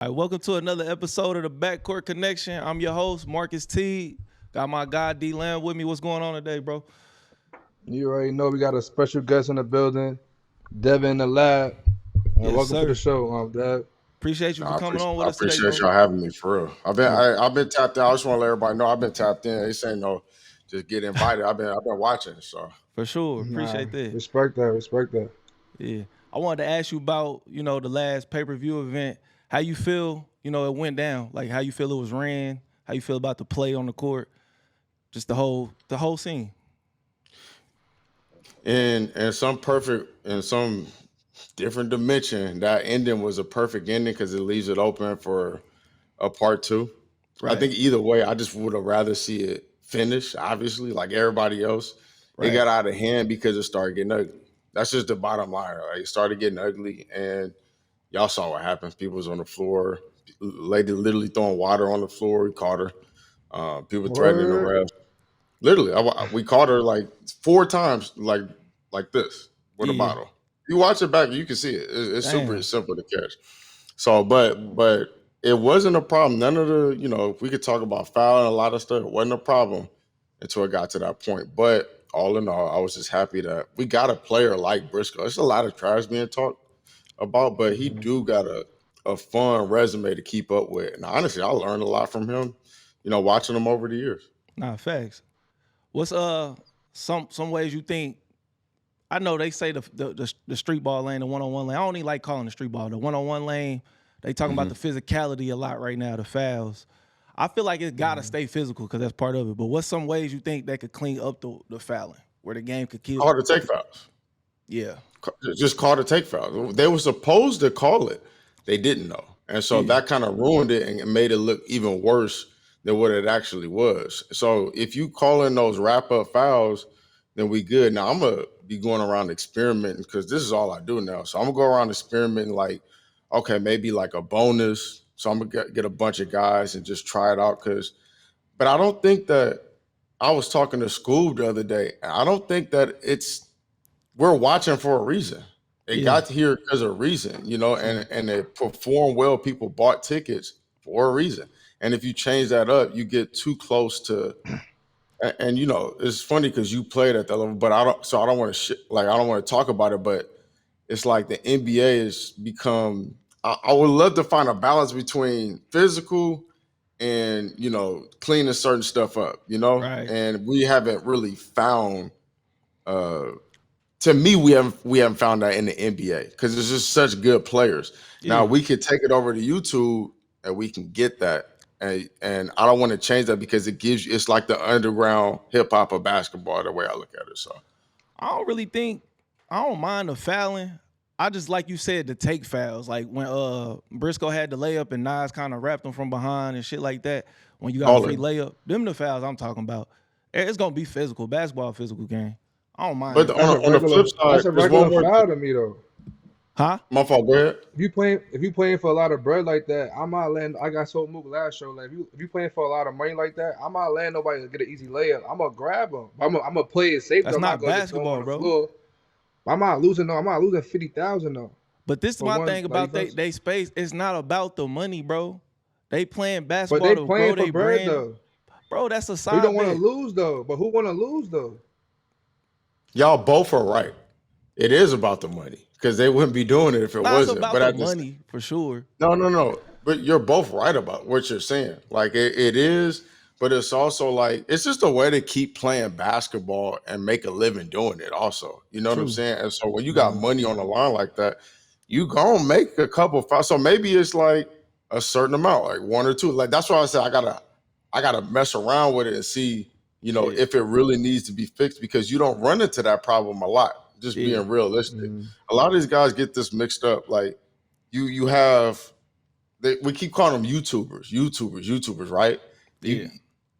All right, welcome to another episode of the Backcourt Connection. I'm your host, Marquis Teague. Got my guy D-Lam with me. What's going on today, bro? You already know we got a special guest in the building, DevinTheLab. Yes, Welcome to the sir. show, Dev. Appreciate you No, for coming on I with us today, appreciate bro. y'all having me for real. Yeah. I've been tapped in. I just want to let everybody know I've been tapped in. They saying no, just get invited. I've been watching. So For sure. Nah, Appreciate that. respect that, respect that. Yeah. I wanted to ask you about, the last pay-per-view event. How you feel, it went down. Like how you feel it was ran, how you feel about the play on the court, just the whole scene. in some different dimension, that ending was a perfect ending because it leaves it open for a part two. I Right. think either way, I just would have rather see it finish. Obviously, like everybody else, it Right. got out of hand because it started getting ugly. That's just the bottom line. Right? It started getting ugly, and y'all saw what happens. People was on the floor, lady literally throwing water on the floor. We caught her. People threatening the Word. ref. Literally, we caught her like 4 times, like this with a Yeah. bottle. You watch it back, you can see it. It's super Damn. simple to catch. So, but it wasn't a problem. None of the, if we could talk about fouling a lot of stuff, it wasn't a problem until it got to that point. But all in all, I was just happy that we got a player like Briscoe. It's a lot of trash being talked about, but he Mhm. do got a fun resume to keep up with. And honestly, I learned a lot from him, watching him over the years. Nah, facts. What's some ways you think? I know they say the street ball lane, the one-on-one lane. I don't even like calling the street ball. The one-on-one lane, they talking about Mhm. the physicality a lot right now, the fouls. I feel like it gotta Mhm. stay physical because that's part of it. But what's some ways you think that could clean up the fouling, where the game could kill? Hard to take fouls. Yeah, Just called a take foul. They were supposed to call it. They didn't know. And so yeah, that kind of ruined it and made it look even worse than what it actually was. So if you call in those wrap up fouls, then we good. Now I'm gonna be going around experimenting because this is all I do now. So I'm gonna go around experimenting like, okay, maybe like a bonus. So I'm gonna get a bunch of guys and just try it out. But I don't think that I was talking to Scoob the other day. I don't think that we're watching for a reason. It yeah, got here because of a reason, true. and it performed well. People bought tickets for a reason. And if you change that up, you get too close to. And it's funny because you played at that level, but I don't. So I don't want to like I don't want to talk about it, but it's like the NBA has become. I would love to find a balance between physical and cleaning certain stuff up, Right. and we haven't really found. Uh, to me, we haven't found that in the NBA because it's just such good players. Now Yeah. we could take it over to YouTube and we can get that. And I don't want to change that because it's like the underground hip hop of basketball, the way I look at it. So I don't really think I don't mind the fouling. I just like you said the take fouls. Like when Briscoe had the layup and Nas kind of wrapped him from behind and shit like that. When you got a call free it. layup, them the fouls I'm talking about. It's gonna be physical. Basketball physical game. I don't mind But that. on the flip side, That's a there's one regular more foul thing. to me though. Huh? My fault, go ahead. If you playing for a lot of bread like that, I'm not letting. I got so moved last show. Like if you playing for a lot of money like that, I'm not letting nobody get an easy layup. I'm gonna grab them. I'm gonna play it safe though. That's I'm not not gonna just throw them on basketball, the bro. floor. I'm not losing though. I'm not losing 50,000 though But this is for my one. thing Like you about feel. they space. It's not about the money, bro. They playing But basketball they to grow playing for their bread brand. though. Bro, that's a But you don't side want to bet. lose though. But who want to lose though? Y'all both are right. It is about the money because they wouldn't be doing it if it Nah, it's wasn't. about But the at this money for sure. No, no, no. But you're both right about what you're saying. Like it is, but it's also like it's just a way to keep playing basketball and make a living doing it. Also, you know what I'm True. saying? And so when you got Mhm. money on the line like that, you gonna make a couple fouls. So maybe it's like a certain amount, like one or two. Like that's why I said I gotta mess around with it and see, Yeah. if it really needs to be fixed because you don't run into that problem a lot. Just Yeah. being realistic, Mhm. a lot of these guys get this mixed up. Like you have we keep calling them YouTubers, right? You Yeah.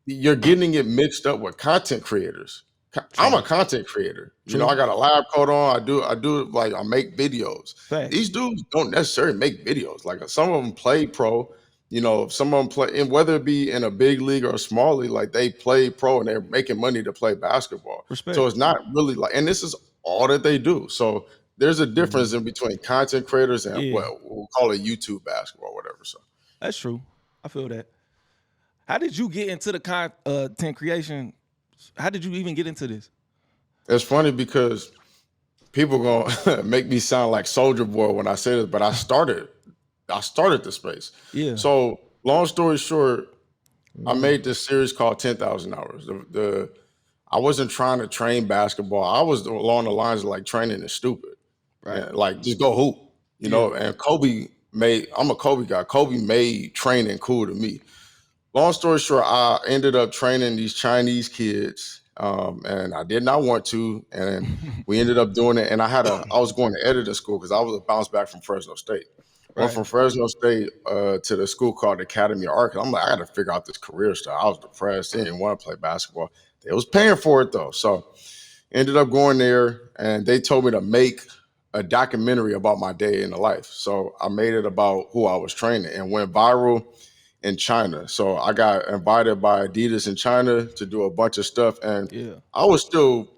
you're getting it mixed up with content creators. I'm a True. content creator. I True. got a lab coat on. I do like I make videos. Facts. These dudes don't necessarily make videos. Like some of them play pro. Some of them play, and whether it be in a big league or a small league, like they play pro and they're making money to play basketball. So Respect. it's not really like, and this is all that they do. So there's a difference in between content creators and Yeah. what we'll call it YouTube basketball, whatever. So That's true. I feel that. How did you get into the content creation? How did you even get into this? it's funny because people gonna make me sound like Soldier Boy when I say this, but I started the space. Yeah. So long story short, I made this series called 10,000 Hours. I wasn't trying to train basketball. I was along the lines of like training is stupid. Right. And like just go hoop, you know. And I'm a Kobe guy. Kobe made training cool to me. Long story short, I ended up training these Chinese kids, and I did not want to. And we ended up doing it. And I was going to editing school because I was a bounce back from Fresno State. Went from Fresno State to the school called Academy of Art. I'm like, I got to figure out this career stuff. I was depressed. I didn't want to play basketball. They was paying for it though. So ended up going there, and they told me to make a documentary about my day in the life. So I made it about who I was training and went viral in China. So I got invited by Adidas in China to do a bunch of stuff. And I was still,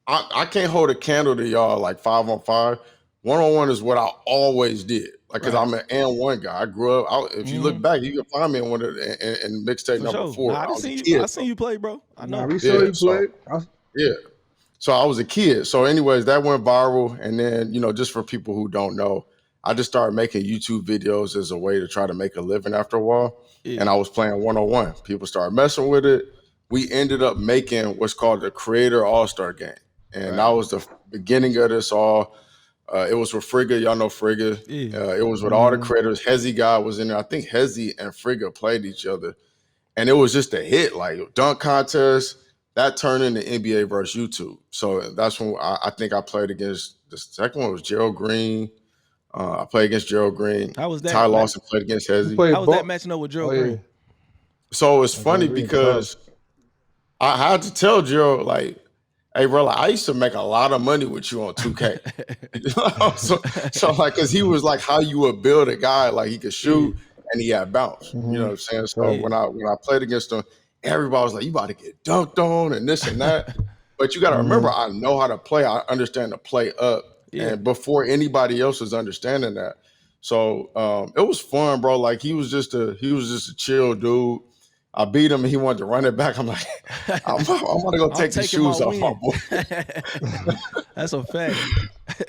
I can't hold a candle to y'all like 5-on-5. 1-on-1 is what I always did. Like, cause I'm an and one guy. I grew up. If you look back, you can find me in one of in mixtape number 4. Nah, I seen you play, bro. I know. We saw you play. Yeah. So I was a kid. So anyways, that went viral. And then, just for people who don't know, I just started making YouTube videos as a way to try to make a living after a while. Yeah. And I was playing 1-on-1. People started messing with it. We ended up making what's called the Creator All-Star Game. And that was the beginning of this all. It was with Frigga. Y'all know Frigga. Yeah. It was with all the creators. Hezzy guy was in there. I think Hezzy and Frigga played each other. And it was just a hit, like dunk contest. That turned into NBA versus YouTube. So that's when I think I played against, the second one was Gerald Green. I played against Gerald Green. How was that? Ty Lawson played against Hezzy. How was that matching up with Gerald Green? So it's funny because I had to tell Gerald, like, hey, bro, like, I used to make a lot of money with you on 2K. so like, because he was like how you would build a guy, like he could shoot and he had bounce. You know what I'm saying? So when I played against him, everybody was like, you about to get dunked on and this and that. But you got to remember, I know how to play. I understand to play up. And before anybody else was understanding that. So it was fun, bro. Like he was just a chill dude. I beat him and he wanted to run it back. I'm like, I'm gonna go take the shoes off my boy. That's a fact.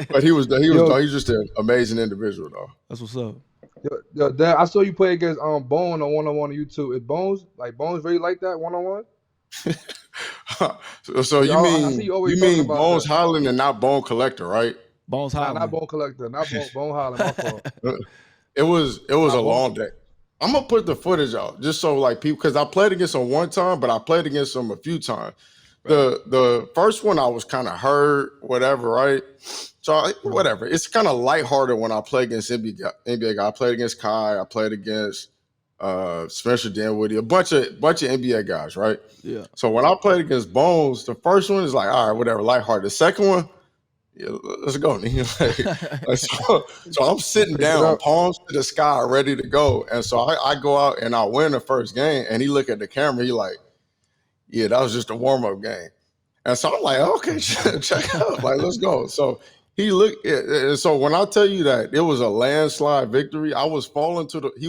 But he was just an amazing individual though. That's what's up. Yo, Dad, I saw you play against Bone on 1-on-1 on YouTube. Is Bones really like that 1-on-1? So you mean Bones Holland and not Bone Collector, right? Bones Holland. Not Bone Collector, not Bone Holland. My fault. It was a long day. I'm gonna put the footage out just so like people, because I played against him one time, but I played against him a few times. Right. The first one I was kind of hurt, whatever, right? So whatever. It's kind of lighthearted when I play against NBA guy. I played against Kai. I played against Spencer Dinwiddie, a bunch of NBA guys, right? Yeah. So when I played against Bones, the first one is like, all right, whatever, lighthearted. The second one, yeah, let's go. So I'm sitting down, palms to the sky, ready to go. And so I go out and I win the first game. And he look at the camera, he like, yeah, that was just a warm-up game. And so I'm like, okay, check out, like, let's go. So he looked, and so when I tell you that it was a landslide victory, I was falling to he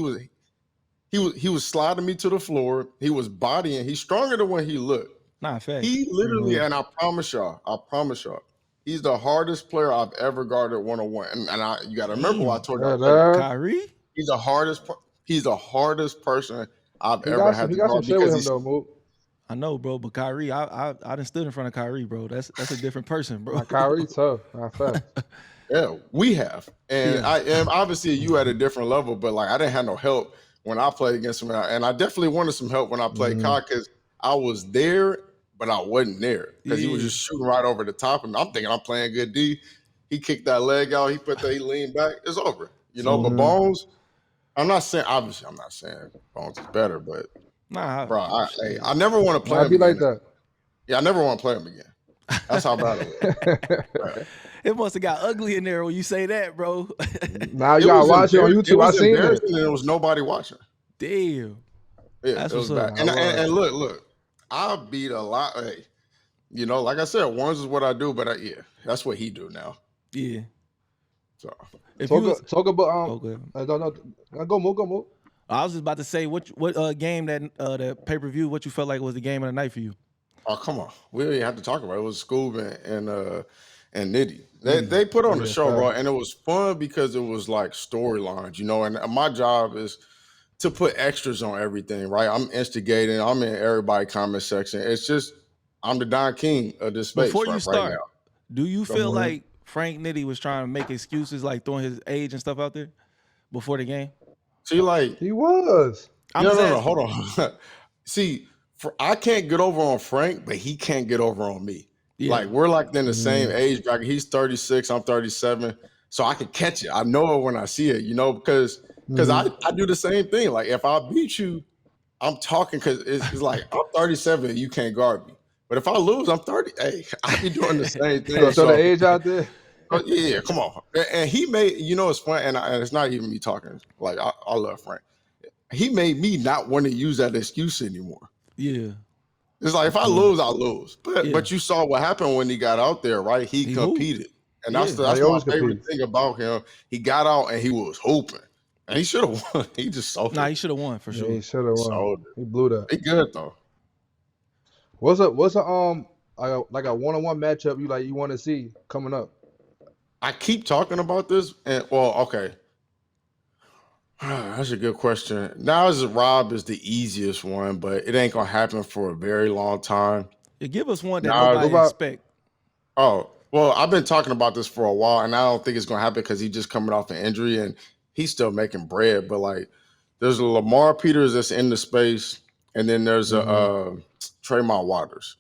was sliding me to the floor. He was bodying. He's stronger than when he looked. Nah, fact. He literally, and I promise y'all, he's the hardest player I've ever guarded 1-on-1. And you got to remember what I told you. Kyrie? He's the hardest person I've ever had to guard because he's I know, bro, but Kyrie, I done stood in front of Kyrie, bro. That's a different person, bro. Kyrie tough. Not fast. Yeah, we have. And I am obviously you at a different level, but like I didn't have no help when I played against him. And I definitely wanted some help when I played Kai because I was there, but I wasn't there because he was just shooting right over the top. And I'm thinking I'm playing good D. He kicked that leg out. He leaned back. It's over. But Bones, I'm not saying Bones is better, but bro, I never want to play him again. Like that. Yeah, I never want to play him again. That's how bad it is. Right. It must have got ugly in there when you say that, bro. Now you gotta watch it on YouTube. I seen it. There was nobody watching. Damn. Yeah, that's what's bad. And look, I beat a lot. Hey, like I said, ones is what I do, but that's what he do now. Yeah. So If you was, Talk about okay. go move. I was just about to say what game that pay per view. What you felt like was the game of the night for you? oh come on, we didn't have to talk about it. It was Scoob and Nitty. They put on the Yeah, show, bro, facts. and it was fun because it was like storylines, you know. And my job is to put extras on everything, right? I'm instigating. I'm in everybody's comment section. It's just I'm the Don King of this space Before you right now. start, do you So, feel like Frank Nitty was trying to make excuses, like throwing his age and stuff out there before the game? see, like, He was. I'm just no, asking. hold on. See, I can't get over on Frank, but he can't get over on me. Yeah. Like we're like in the same Mm. age bracket. He's 36, I'm 37. So I can catch it. I know it when I see it, you know, because I do the same thing. Like if I beat you, I'm talking because it's like I'm 37 and you can't guard me. But if I lose, I'm 30. Hey, I be doing the same You gonna thing. throw the So age out there? yeah, come on. And he made, you know, it's fun, and it's not even me talking. Like I love Frank. He made me not want to use that excuse anymore. Yeah. It's like if I lose, I lose. But Yeah. but you saw what happened when he got out there, right? He He competed, and Yeah. that's He my always favorite competes. thing about him. He got out and he was hooping, and he should have won. He just sold Nah, it. he should have won for Yeah, sure. he should have won. Sold it. He blew that. He good though. What's a like a one-on-one matchup you want to see coming up? I keep talking about this, and well, okay. That's a good question. Now, as Rob is the easiest one, but it ain't gonna happen for a very long time. Yeah, give us one that Nah, nobody about- expect. Oh, well, I've been talking about this for a while, and I don't think it's gonna happen because he's just coming off an injury and he's still making bread. But like, there's a Lamar Peters that's in the space, and then there's a Tremont Waters.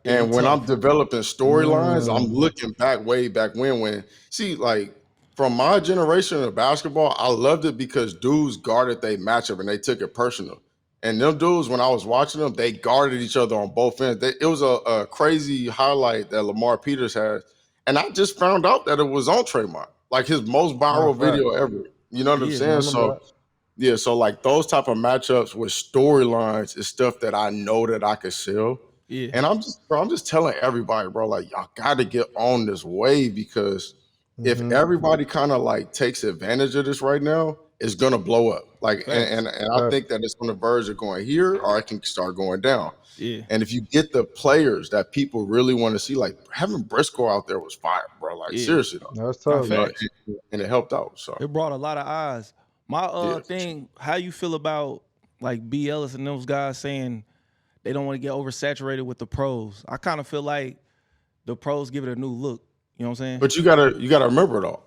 And when I'm developing storylines, I'm looking back way back when see, like from my generation of basketball, I loved it because dudes guarded their matchup and they took it personal. And them dudes, when I was watching them, they guarded each other on both ends. It was a crazy highlight that Lamar Peters had. And I just found out that it was on Tremont, like his most viral video ever. You know what I'm saying? So yeah, so like those type of matchups with storylines is stuff that I know that I could sell. Yeah. And I'm just telling everybody, bro, like y'all got to get on this wave because if everybody kind of like takes advantage of this right now, it's gonna blow up. Like, and I think that it's on the verge of going here, or it can start going down. Yeah. And if you get the players that people really want to see, like having Briscoe out there was fire, bro. Like seriously, though. That's tough. You know, and it helped out. So it brought a lot of eyes. My thing, how you feel about like B. Ellis and those guys saying they don't want to get oversaturated with the pros? I kind of feel like the pros give it a new look. You know what I'm saying? But you gotta remember though,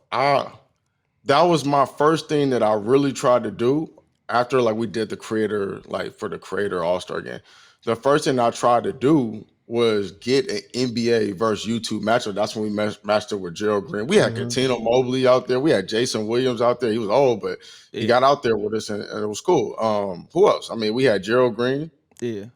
that was my first thing that I really tried to do after like we did the creator, like for the creator All-Star game. The first thing I tried to do was get an NBA versus YouTube matchup. That's when we matched it with Gerald Green. We had Katino Mobley out there. We had Jason Williams out there. He was old, but he got out there with us and it was cool. Who else? I mean, we had Gerald Green. Yeah.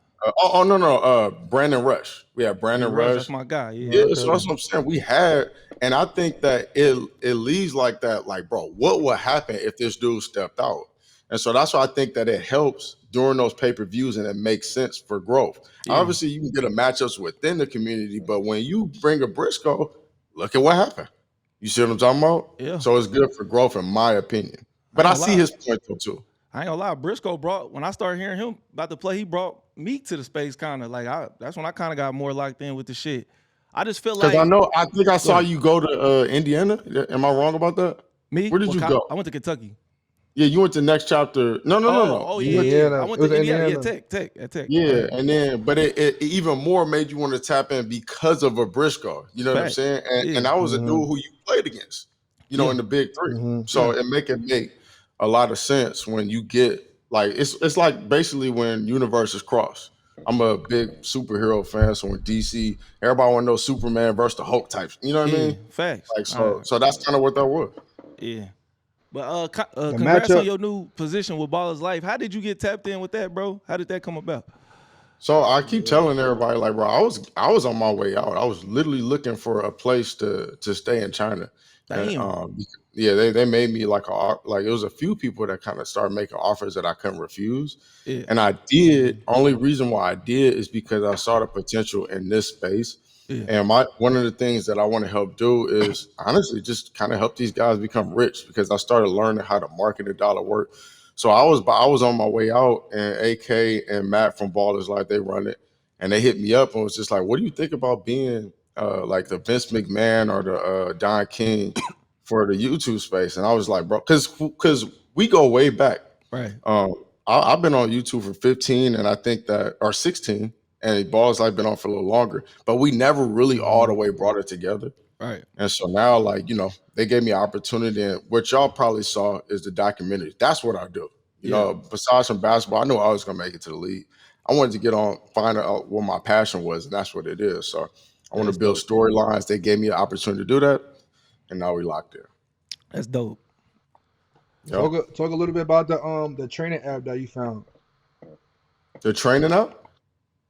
Brandon Rush. We had Brandon Rush. That's my guy. Yeah, so that's what I'm saying. We had, and I think that it leaves like that, like, bro, what would happen if this dude stepped out? And so that's why I think that it helps during those pay-per-views and it makes sense for growth. Yeah. Obviously, you can get a matchups within the community, but when you bring a Briscoe, look at what happened. You see what I'm talking about? Yeah. So it's good for growth, in my opinion. But I see his point though too. I ain't gonna lie, Briscoe when I started hearing him about to play, he brought me to the space kind of. Like that's when I kind of got more locked in with the shit. I just feel like I think I saw you go to Indiana. Am I wrong about that? Me? Where did you go? I went to Kentucky. Yeah, you went to Next Chapter. No. Oh yeah. I went to Indiana. Yeah, Tech. Yeah, and then but it even more made you want to tap in because of a Briscoe. You know what I'm saying? And I was a dude who you played against. You know, in the Big Three. So it make a lot of sense when you get like it's like basically when universes cross. I'm a big superhero fan, so when DC, everybody want to know Superman versus the Hulk types. You know what I mean? Facts. Like so that's kind of what that was. Yeah. But congrats on your new position with Baller's Life. How did you get tapped in with that, bro? How did that come about? So I keep telling everybody, like, bro, I was on my way out. I was literally looking for a place to stay in China. Damn. And, yeah, they made me like it was a few people that kind of started making offers that I couldn't refuse. Yeah. And I did. Only reason why I did is because I saw the potential in this space. Yeah. And one of the things that I want to help do is honestly just kind of help these guys become rich because I started learning how to market a dollar work. So I was on my way out, and AK and Matt from Ballers Life, they run it, and they hit me up and was just like, "What do you think about being like the Vince McMahon or the Don King for the YouTube space?" And I was like, "Bro, because we go way back. Right. I've been on YouTube for 15, and I think that or 16." And Balls Life been on for a little longer, but we never really all the way brought it together. Right. And so now, like, they gave me an opportunity, and what y'all probably saw is the documentary. That's what I do. Besides from basketball, I knew I was gonna make it to the league. I wanted to get on, find out what my passion was, and that's what it is. So I want to build storylines. They gave me an opportunity to do that, and now we locked in. That's dope. Talk a little bit about the training app that you found. The training app?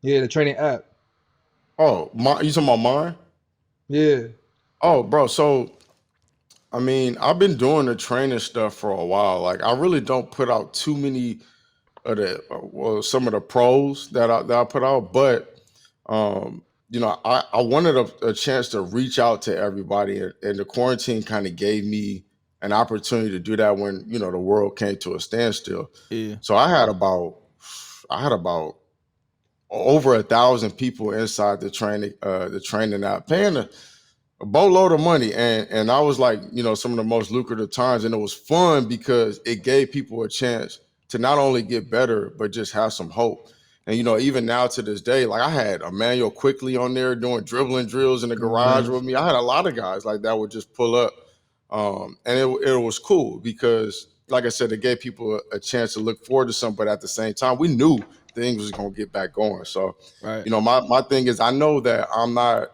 Yeah, the training app. Oh, you talking about mine? Yeah. Oh, bro. So, I mean, I've been doing the training stuff for a while. Like, I really don't put out too many of some of the pros that I put out, but I wanted a chance to reach out to everybody, and the quarantine kind of gave me an opportunity to do that when the world came to a standstill. Yeah. So I had about over 1,000 people inside the training app, paying a boatload of money, and I was like, some of the most lucrative times, and it was fun because it gave people a chance to not only get better but just have some hope. And even now to this day, like I had Emmanuel Quickly on there doing dribbling drills in the garage with me. I had a lot of guys like that would just pull up, and it was cool because, like I said, it gave people a chance to look forward to something. But at the same time, we knew things was gonna get back going. So, Right. my thing is, I know that I'm not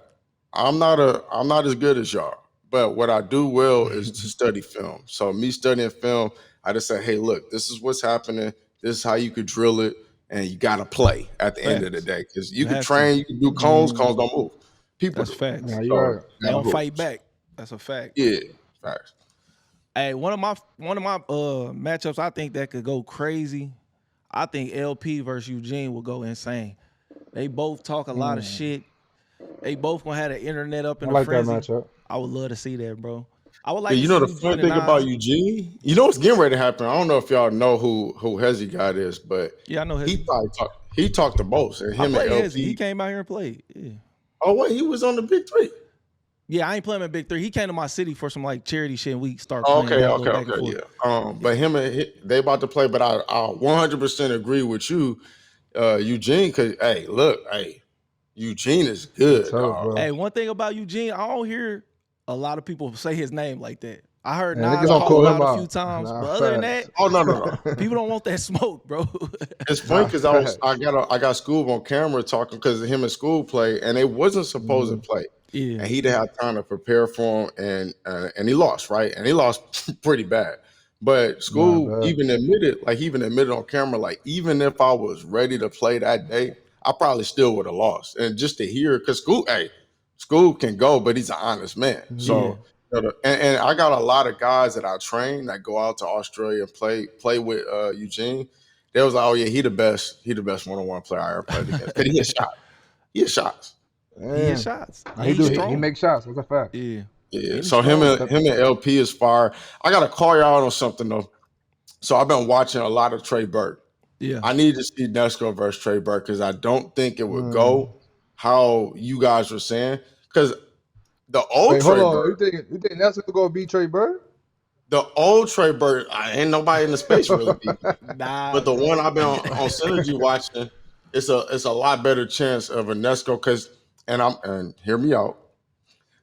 as good as y'all, but what I do well is to study film. So me studying film, I just say, hey, look, this is what's happening. This is how you could drill it, and you got to play at the end of the day because you can train, you can do cones don't move. People, that's facts. Yeah, you're right. They don't fight back. That's a fact. Yeah, facts. Hey, one of my matchups I think that could go crazy. I think LP versus Eugene will go insane. They both talk a lot of shit. They both gonna have the internet up in a frenzy. That matchup. I would love to see that, bro. I would like. Yeah, the fun thing about Eugene, what's getting ready to happen. I don't know if y'all know who Hezzy God is, but yeah, I know Hezzy. He talked the most, and him and LP. Hezzy. He came out here and played. Yeah. Oh wait, he was on the Big Three. Yeah, I ain't playing in Big Three. He came to my city for some like charity shit, and we start playing. Okay, yeah. But him and they about to play. But I 100% agree with you, Eugene. Because Eugene is good. Tough, hey, one thing about Eugene, I don't hear a lot of people say his name like that. I heard Nas call him out a few times, but other than that, no. People don't want that smoke, bro. It's funny because I got Scoob on camera talking because him and Scoob play, and they wasn't supposed to play. Yeah, and he didn't have time to prepare for him, and he lost, right? And he lost pretty bad. But Scoob even admitted on camera, like even if I was ready to play that day, I probably still would have lost. And just to hear, because Scoob can go, but he's an honest man. So, and I got a lot of guys that I train that go out to Australia and play with Eugene. They was like, oh yeah, he the best one-on-one player I ever played against. Because he hit shots. He hit shots. He makes shots. That's a fact. Yeah. So him and LP is fire. I gotta call y'all on something though. So I've been watching a lot of Trey Burke. Yeah. I need to see Nesco versus Trey Burke because I don't think it would go how you guys were saying. Because the old Trey Burke. You think Nesco gonna beat Trey Burke? The old Trey Burke, ain't nobody in the space really beat. Nah. But the one I've been on Synergy watching, it's a lot better chance of a Nesco because and hear me out.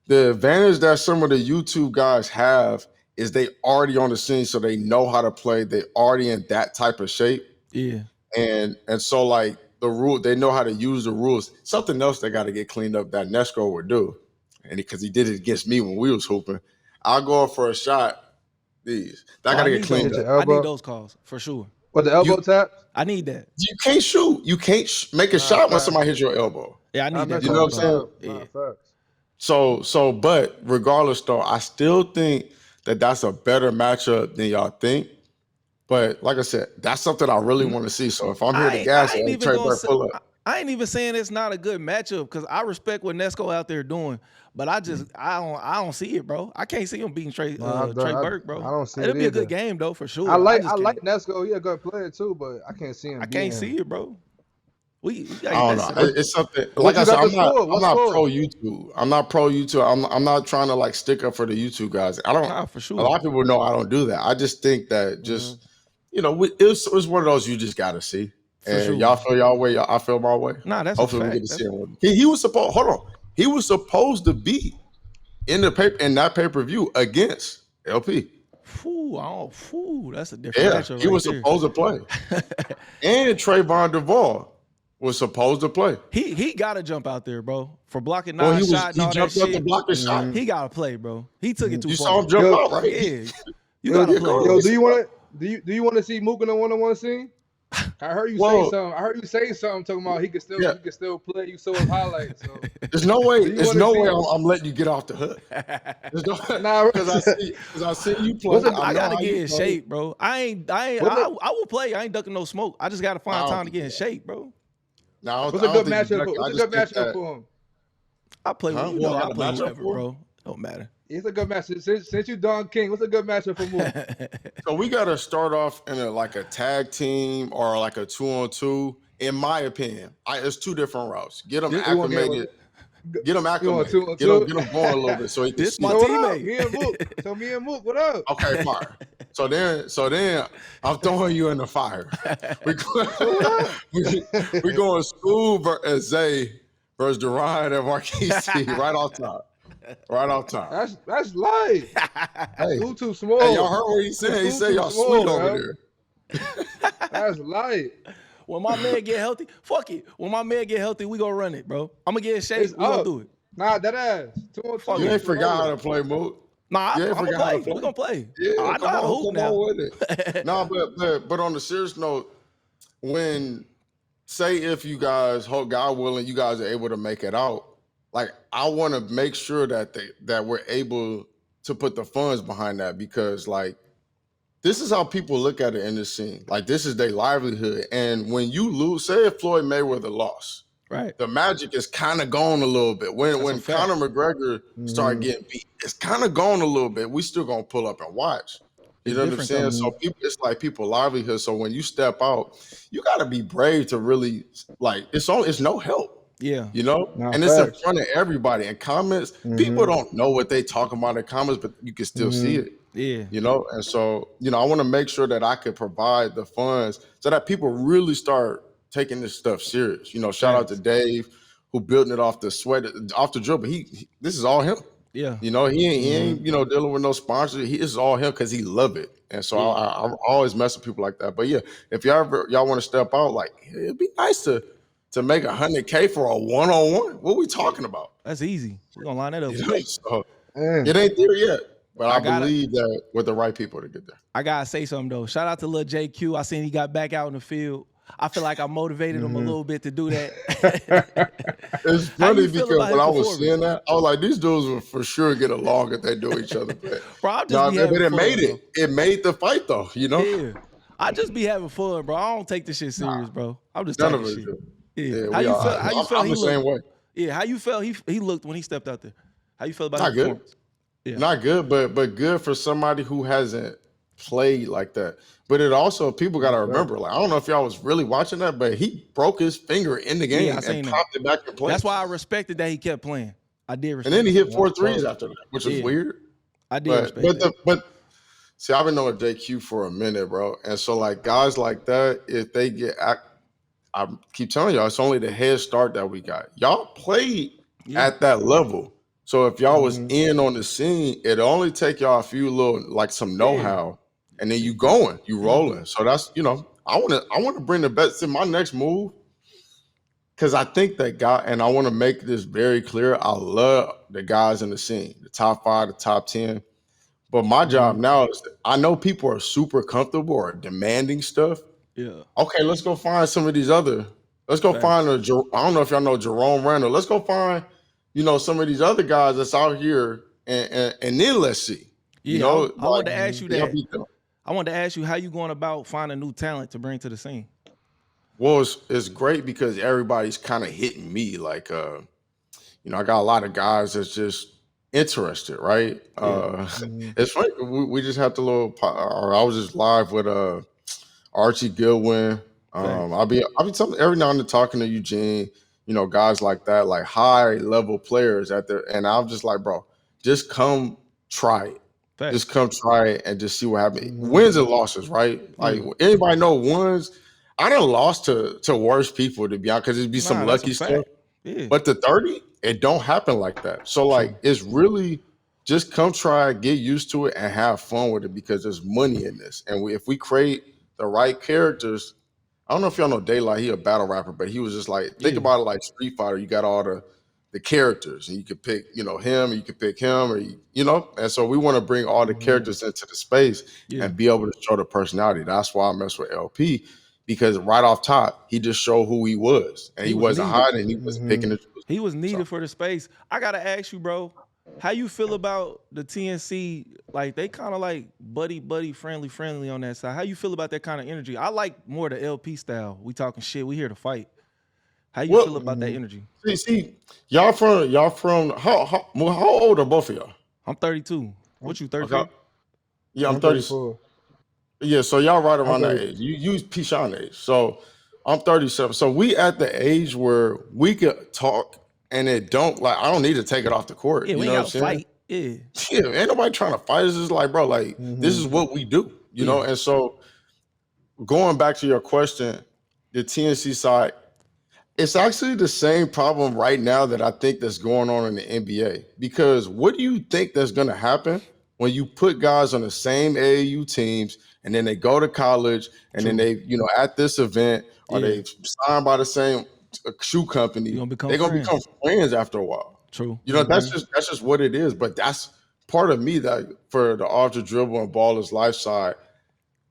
The advantage that some of the YouTube guys have is they already on the scene, so they know how to play. They already in that type of shape. Yeah. And so like the rule, they know how to use the rules. Something else they got to get cleaned up that Nesco would do. And because he did it against me when we was hooping. I'll go up for a shot. I gotta get cleaned up. I need those calls for sure. What, the elbow tap? I need that. You can't shoot. You can't make a shot when somebody hits your elbow. Yeah, I need that. You know what I'm saying? Yeah. So, but regardless, though, I still think that that's a better matchup than y'all think. But like I said, that's something I really want to see. So if I'm here to gas it, Trey Burke pull up. I ain't even saying it's not a good matchup because I respect what Nesco out there doing, but I don't see it, bro. I can't see him beating Trey Burke, bro. I don't see It'll it be a either. good game though for sure. I like can't. Nesco. He a good player too, but I can't see him. I can't see it, bro. I don't know. It's something. What Like I you said, got I'm the not. score? I'm What not score? pro YouTube. I'm not pro YouTube. I'm not trying to like stick up for the YouTube guys. I don't. Nah, for sure. A lot of people know I don't do that. I just think that just it's one of those you just got to see. And sure. y'all feel y'all way. I feel my way. Nah, that's hopefully a fact. we get to see him. He was supposed. Hold on. He was supposed to be in that pay-per-view against LP. That's a different matchup. He was supposed to play. And Trayvon Duvall was supposed to play. He got to jump out there, bro, for blocking 9 shots. He jumped up to block the shot. He got to play, bro. He took it too far. You saw him jump out, right? Yeah. You got to play. Yo, do you want to see Mook in a 1-on-1 scene? I heard you say something. I heard you say something talking about he could still play. You saw his highlights. So. There's no way. There's no way I'm letting you get off the hook. There's no because I see you play. I gotta get in shape, bro. I will play. I ain't ducking no smoke. I just gotta find time to get in shape, bro. What's a good matchup for him? I play with you. I play whoever, bro. Don't matter. It's a good matchup. Since you Don King, what's a good matchup for Mook? So we got to start off in a tag team or like a 2-on-2. In my opinion, it's 2 different routes. Get them acclimated. Get them acclimated. Get them going a little bit so he can. This my teammate. Me and Mook. What up? Okay, fire. So then I'm throwing you in the fire. We going Scoob versus Zay versus Doron and Marquis right off top. Right off top. That's light. Hey, too small. Hey, y'all heard what he said? He said y'all sweet over there. That's light. When my man get healthy, fuck it. When my man get healthy, we gonna run it, bro. I'm gonna get in shape. We gonna do it. Nah, that ass. 2-on-2. You ain't forgot how to play, Mook. Nah, I'm gonna play. We gonna play. Yeah, I know how to hoop now. With it. No, but on the serious note, if you guys, God willing, you guys are able to make it out. Like, I want to make sure that we're able to put the funds behind that because, like, this is how people look at it in this scene. Like, this is their livelihood. And when you lose, say if Floyd Mayweather lost, right, the magic is kind of gone a little bit. When Conor McGregor started getting beat, it's kind of gone a little bit. We still gonna pull up and watch. You know what I'm saying? So it's like people's livelihood. So when you step out, you got to be brave to really it's no help. Yeah. You know? And it's in front of everybody. In comments, people don't know what they talking about in comments, but you can still see it. Yeah. You know? And so, I want to make sure that I could provide the funds so that people really start taking this stuff serious. Shout out to Dave who building it off the sweat, off the drill, but this is all him. Yeah. He ain't dealing with no sponsor. This is all him because he love it. And so I always mess with people like that. But yeah, if y'all want to step out, like, it'd be nice to make $100K for a 1-on-1. What are we talking about? That's easy. We're gonna line that up. So, it ain't there yet. But I believe that with the right people to get there. I gotta say something though. Shout out to Lil JQ. I seen he got back out in the field. I feel like I motivated him a little bit to do that. It's funny because when I was seeing that, I was like, these dudes will for sure get along if they do each other. But it made it. It made the fight though, Yeah. I just be having fun, bro. I don't take this shit serious, bro. I'm just talking shit. Yeah. How you felt he looked? Same way. Yeah, how you felt he looked when he stepped out there? How you felt about his performance? Yeah. Not good, but good for somebody who hasn't played like that. But it also, people got to remember, like, I don't know if y'all was really watching that, but he broke his finger in the game and popped it back in place. That's why I respected that he kept playing. I did respect. And then he hit 4 threes after that, which is weird. I did respect that. But see, I've been knowing JQ for a minute, bro. And so, like, guys like that, if they get I keep telling y'all, it's only the head start that we got. Y'all played at that level. So if y'all was in on the scene, it'll only take y'all a few little, like, some know-how. And then you rolling. So that's, I want to bring the best in my next move. Because I think that and I want to make this very clear. I love the guys in the scene, the top 5, the top 10. But my job now is, I know people are super comfortable or demanding stuff. Yeah. Okay, let's go find some of these other. Let's go find I don't know if y'all know Jerome Randall. Let's go find, some of these other guys that's out here, and then let's see. Yeah, I wanted to ask you that. I wanted to ask you how you going about finding new talent to bring to the scene. Well, it's great because everybody's kind of hitting me. Like, I got a lot of guys that's just interested, right? Yeah. It's funny. We just had the or I was just live with Archie Goodwin. Facts. I'll be something every now and then talking to Eugene, guys like that, like high level players and I'm just like, bro, just come try it. Facts. Just come try it and just see what happens. Wins and losses, right? Like Yeah. anybody know wins. I done lost to worse people, to be honest, because it'd be some Nah, that's a lucky stuff. fact. Yeah. But the 30, it don't happen like that. So like it's really just come try it, get used to it, and have fun with it because there's money in this. And if we create the right characters, I don't know if y'all know Daylight, he a battle rapper, but he was just like, think Yeah. about it like Street Fighter. You got all the characters, and you could pick, him, or you could pick him, and so we want to bring all the characters into the space Yeah. and be able to show the personality. That's why I mess with LP, because right off top, he just showed who he was, and he wasn't needed. hiding, he was picking it. He was needed for the space. I gotta ask you, bro, how you feel about the TNC? Like they kind of like buddy, friendly on that side. How you feel about that kind of energy? I like more the LP style. We talking shit. We here to fight. How you feel about that energy? See, y'all from how old are both of y'all? I'm 32. What you 33? Okay. Yeah, I'm 30. 34. Yeah, so y'all right around that 30. age. You Pishan age. So I'm 37. So we at the age where we could talk and I don't need to take it off the court. Yeah, we you ain't know gotta what I'm saying? fight. Yeah. Yeah, ain't nobody trying to fight. It's just like, bro, like this is what we do, you know? And so going back to your question, the TNC side, it's actually the same problem right now that I think that's going on in the NBA. Because what do you think that's going to happen when you put guys on the same AAU teams and then they go to college and then they, at this event or they signed by the same shoe company, They're gonna become friends after a while. True. That's just what it is. But that's part of me that for the off the dribble and baller's life side,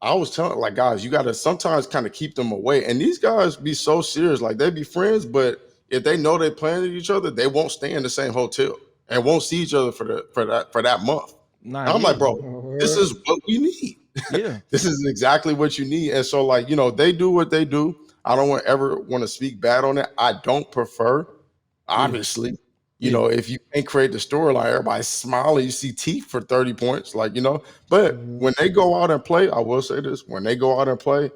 I was telling like guys, you gotta sometimes kind of keep them away. And these guys be so serious, like they be friends, but if they know they're playing with each other, they won't stay in the same hotel and won't see each other for that month. Nah, I'm like, bro, this is what we need. Yeah. This is exactly what you need. And so, like, they do what they do. I don't ever want to speak bad on it. I don't prefer, obviously, if you can't create the storyline, everybody's smiling, you see teeth for 30 points, but when they go out and play, I will say this, when they go out and play,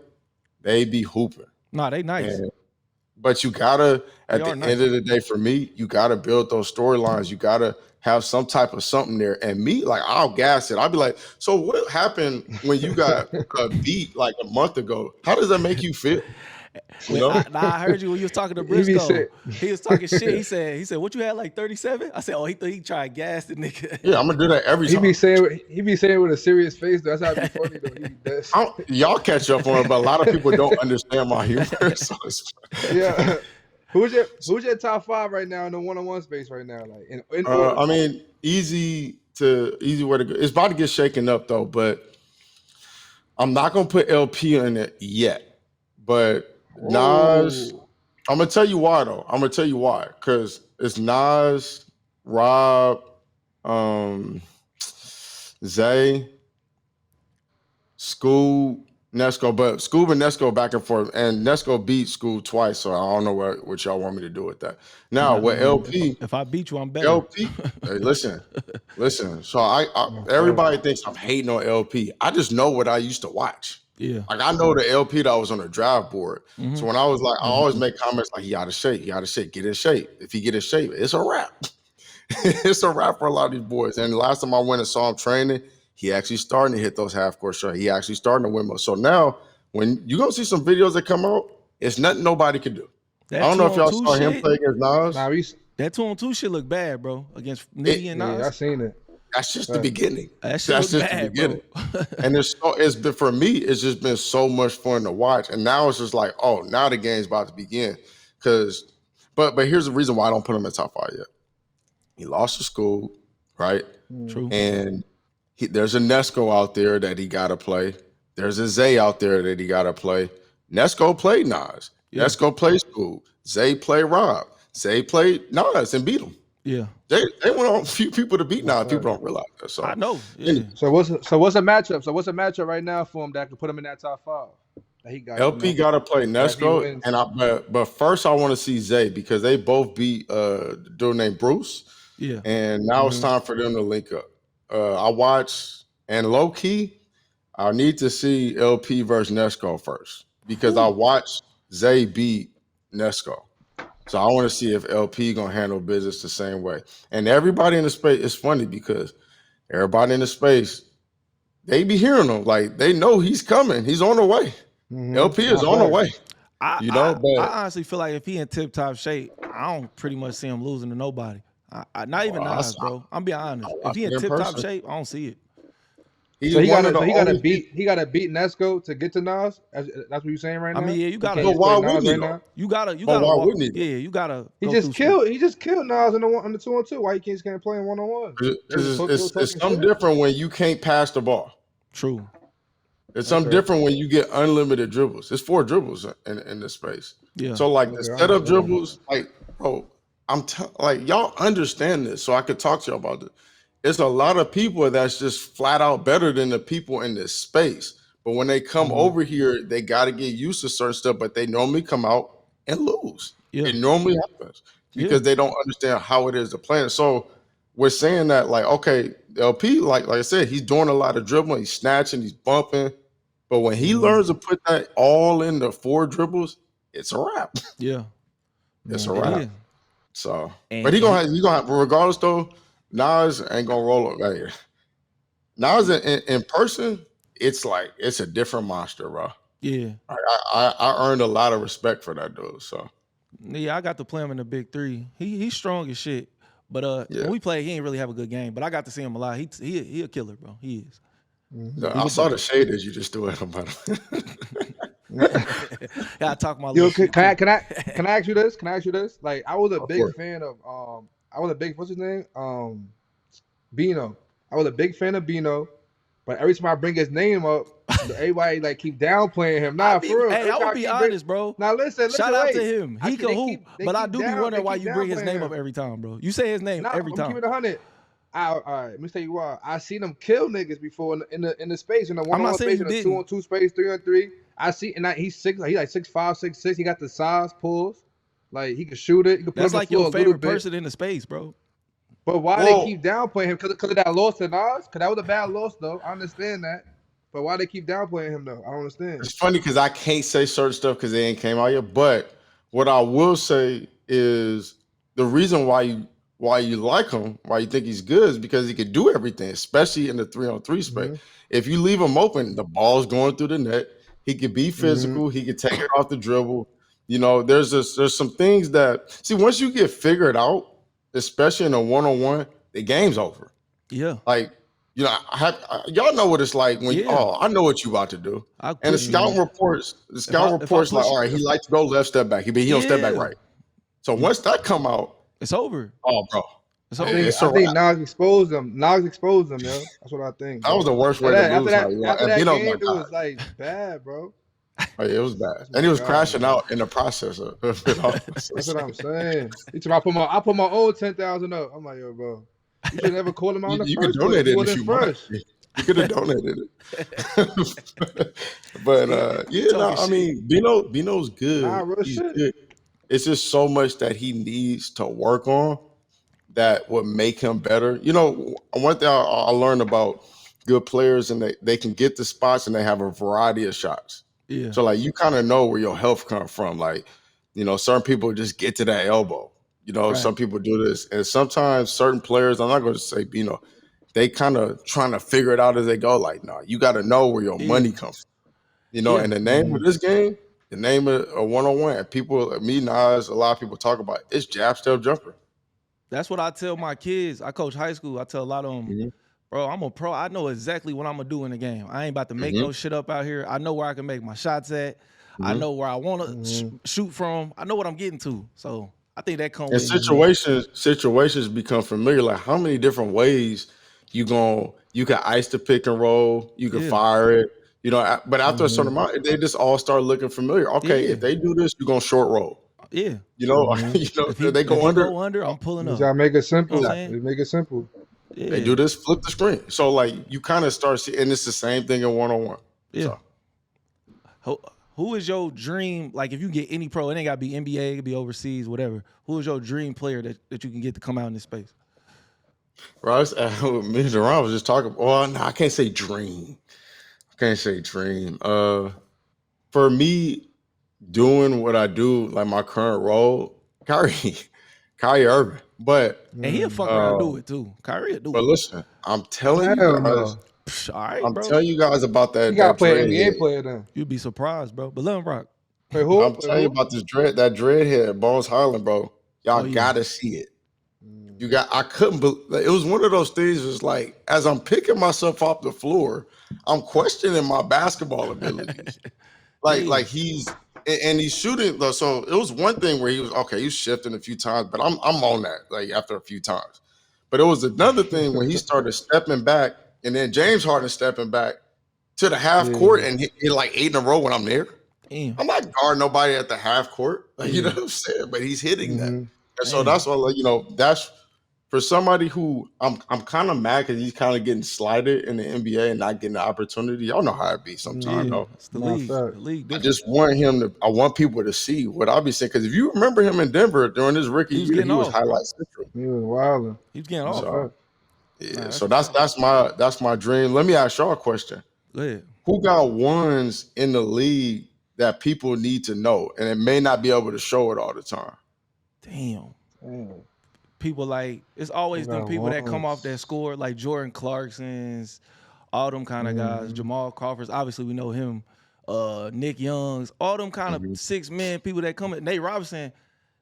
they be hooping. Nah, they nice. But you gotta, at the end of the day, for me, you gotta build those storylines. You gotta have some type of something there. And me, like, I'll gas it. I'll be like, so what happened when you got beat like a month ago? How does that make you feel? I heard you when you was talking to Briscoe. He was talking shit. He said, what you had, like 37? I said, oh, he thought he tried to gas the nigga. Yeah, I'm gonna do that every time. He be saying with a serious face. That's how it be funny though. Y'all catch up on it, but a lot of people don't understand my humor. So yeah. Who's your top 5 right now in the one-on-one space right now? Like, I mean, easy way to go. It's about to get shaken up though, but I'm not gonna put LP in it yet. But Nas, I'm gonna tell you why though. I'm gonna tell you why, because it's Nas, Rob, Zay, Scoob, Nesco, but Scoob and Nesco back and forth, and Nesco beat Scoob twice, so I don't know what y'all want me to do with that. Now with LP, if I beat you, I'm better. LP, hey, listen. So I everybody thinks I'm hating on LP. I just know what I used to watch. Yeah. Like I know the LP that was on the draft board. So when I was like, I always make comments like, he out of shape, get in shape. If he get in shape, it's a wrap. It's a wrap for a lot of these boys. And the last time I went and saw him training, he actually starting to hit those half-court shots. He actually starting to win more. So now, when you're going to see some videos that come out, it's nothing nobody can do. I don't know if y'all saw him play against Nas. That 2-on-2 shit look bad, bro, against Nitty and Nas. Yeah, I seen it. That's just the beginning. That's just the beginning. And it's been, for me, it's just been so much fun to watch. And now it's just like, oh, now the game's about to begin. But here's the reason why I don't put him in the top 5 yet. He lost to school, right? True. And there's a Nesco out there that he got to play. There's a Zay out there that he got to play. Nesco played Nas. Yeah. Nesco played School. Zay played Rob. Zay played Nas and beat him. Yeah. They went on a few people to beat Nas. People don't realize that. So I know. Yeah. So what's a matchup? So what's a matchup right now for him that can put him in that top 5? that he got. LP got to play that if he Nesco, wins. and but first I want to see Zay because they both beat dude named Bruce, Yeah. and now it's time for them to link up. I watched and low key, I need to see LP versus Nesco first because I watched Zay beat Nesco. So I want to see if LP gonna handle business the same way. And everybody in the space, it's funny because everybody in the space, they be hearing him. Like they know he's coming. He's on the way. LP is on the way. I But honestly feel like if he in tip top shape, I don't pretty much see him losing to nobody. Not even Nas, bro. I'm being honest. If he in tip top shape, I don't see it. So he got to beat Nesco to get to Nas. That's what you're saying right now. I mean, yeah, you gotta. But why wouldn't he? You gotta. Why wouldn't he? Yeah, you gotta. He just killed Nas on the 2-on-2. Why he can't play in 1-on-1? It's something different when you can't pass the ball. True. It's something different when you get unlimited dribbles. It's 4 dribbles in this space. Yeah. So like the setup dribbles, like bro, like y'all understand this, so I could talk to y'all about this. It's a lot of people that's just flat out better than the people in this space. But when they come over here, they got to get used to certain stuff, but they normally come out and lose. Yeah. It normally happens because they don't understand how it is to play. So we're saying that, like, okay, LP, like I said, he's doing a lot of dribbling, he's snatching, he's bumping. But when he learns to put that all in the 4 dribbles, it's a wrap. Yeah. It's a wrap. So, but he gonna have, regardless though, Nas ain't gonna roll up right here. Nas in person, it's a different monster, bro. Yeah. I earned a lot of respect for that dude. So yeah, I got to play him in the big 3. He's strong as shit. But when we play, he ain't really have a good game. But I got to see him a lot. He a killer, bro. He is. I saw the shade that you just threw at him, but I talk my little shit. Can I ask you this? Like, I was a big fan of what's his name? Bino. I was a big fan of Bino, but every time I bring his name up, everybody like keep downplaying him. Nah, for real. Hey, I would be honest, bro. Now listen, shout out to him. He can hoop, but I do be wondering why you bring his name up every time, bro. You say his name every time. I'm keeping it 100. All right, let me tell you what. I seen him kill niggas before in the space, in the 1-on-1 space, in the 2-on-2 space, 3-on-3. I see, and he's 6. He like 6'5", 6'6". He got the size, pulls, like he can shoot it. He can put That's him like your favorite person in the space, bro. But why they keep downplaying him? Because of that loss to Nas? Because that was a bad loss, though. I understand that. But why they keep downplaying him, though? I don't understand. It's funny because I can't say certain stuff because they ain't came out yet. But what I will say is the reason why you like him, why you think he's good, is because he can do everything, especially in the 3-on-3 space. If you leave him open, the ball's going through the net. He can be physical. He can take it off the dribble. You know, there's some things that see once you get figured out, especially in a 1-on-1, the game's over. Yeah. Like, you know, y'all know what it's like when I know what you about to do. And the scouting reports like, all right, he likes to go left, step back. He don't step back right. So once that come out, it's over. Oh, bro. I think Nas exposed them. Yo. That's what I think. That was the worst way to lose. After that game, it was like bad, bro. Oh, yeah, it was bad, and he was crashing out in the process of it all. That's what I'm saying. I put my own 10,000 up. I'm like, yo, bro, you should never call him out. You could donate it if you want. You could have donated it. But I mean, Bino's good. He's good. It's just so much that he needs to work on that would make him better. You know, one thing I learned about good players, and they can get the spots and they have a variety of shots. Yeah. So like you kind of know where your health comes from. Like, you know, certain people just get to that elbow. You know, some people do this. And sometimes certain players, I'm not going to say, you know, they kind of trying to figure it out as they go. Like, no, you got to know where your money comes from. You know, and the name of this game, the name of a 1-on-1, people, Nas, a lot of people talk about it, it's jab, step, jumper. That's what I tell my kids. I coach high school. I tell a lot of them, bro, I'm a pro. I know exactly what I'm going to do in the game. I ain't about to make no shit up out here. I know where I can make my shots at. I know where I want to shoot from. I know what I'm getting to. So I think that comes with situations become familiar. Like how many different ways you can ice the pick and roll, you can fire it. You know, but after a certain amount, they just all start looking familiar. Okay, if they do this, you're going to short roll. Yeah. You know, they go under. I'm pulling up. You gotta make it simple. Make it simple. Yeah. They do this, flip the screen. So like you kind of start seeing, and it's the same thing in 1-on-1. Yeah. So. Who is your dream? Like, if you get any pro, it ain't got to be NBA, it could be overseas, whatever. Who is your dream player that you can get to come out in this space? Bro, me and Doron was just talking. Oh, no, I can't say dream. I can't say dream. For me, doing what I do, like my current role, Kyrie Irving. But and he'll fuck around and do it too. Kyrie will do it. But listen, I'm telling you Hell guys, no. Psh, all right, I'm bro. telling you guys about that. You gotta that play an dreadhead. NBA player then. You'd be surprised, bro. But let him rock. Play who? I'm telling you about this dreadhead, Bones Highland, bro. Y'all gotta see it. I couldn't believe it. Was one of those things. It's like as I'm picking myself off the floor, I'm questioning my basketball abilities. like he's shooting. So it was one thing where he was shifting a few times, but I'm on that like after a few times. But it was another thing when he started stepping back, and then James Harden stepping back to the half court, and he like 8 in a row when I'm there. Damn. I'm not guarding nobody at the half court, like, you know what I'm saying? But he's hitting that, and so that's what, like, that's for somebody who I'm kind of mad because he's kind of getting slighted in the NBA and not getting the opportunity. Y'all know how it be sometimes. Yeah, it's the league. The league I just want I want people to see what I'll be saying, because if you remember him in Denver during his rookie year, he was highlight central. He was wilding. He was getting off. So that's my dream. Let me ask y'all a question. Go ahead. Who got ones in the league that people need to know, and it may not be able to show it all the time? Damn. People like, it's always them people that come off that score, like Jordan Clarkson's, all them kind of guys, Jamal Crawford's, obviously we know him, Nick Young's, all them kind of 6 men, people that come in. Nate Robinson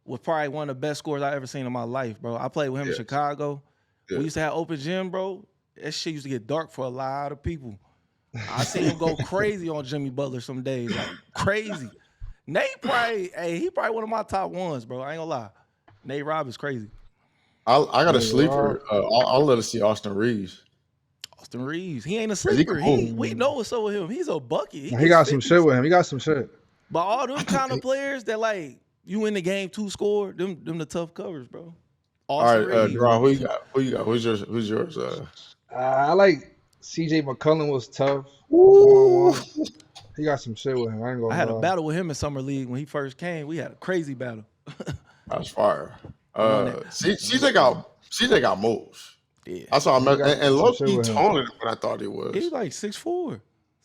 was probably one of the best scorers I ever seen in my life, bro. I played with him in Chicago. We used to have open gym, bro. That shit used to get dark for a lot of people. I seen him go crazy on Jimmy Butler some days, like crazy. Nate he probably one of my top ones, bro. I ain't gonna lie. Nate Rob is crazy. I got a sleeper. I'll let us see Austin Reeves. Austin Reeves. He ain't a sleeper. We know what's up with him. He's a bucket. He got some shit with him. He got some shit. But all them kind of players that, like, you in the game to score, them the tough covers, bro. Austin Reeves. Doron, who you got? Who's yours? I like CJ McCollum was tough. He got some shit with him. I ain't gonna I had lie. a battle with him in Summer League when he first came. We had a crazy battle. That's fire. CJ got moves. Yeah. I saw him, and low-key taller than what I thought he was. He's like 6'4".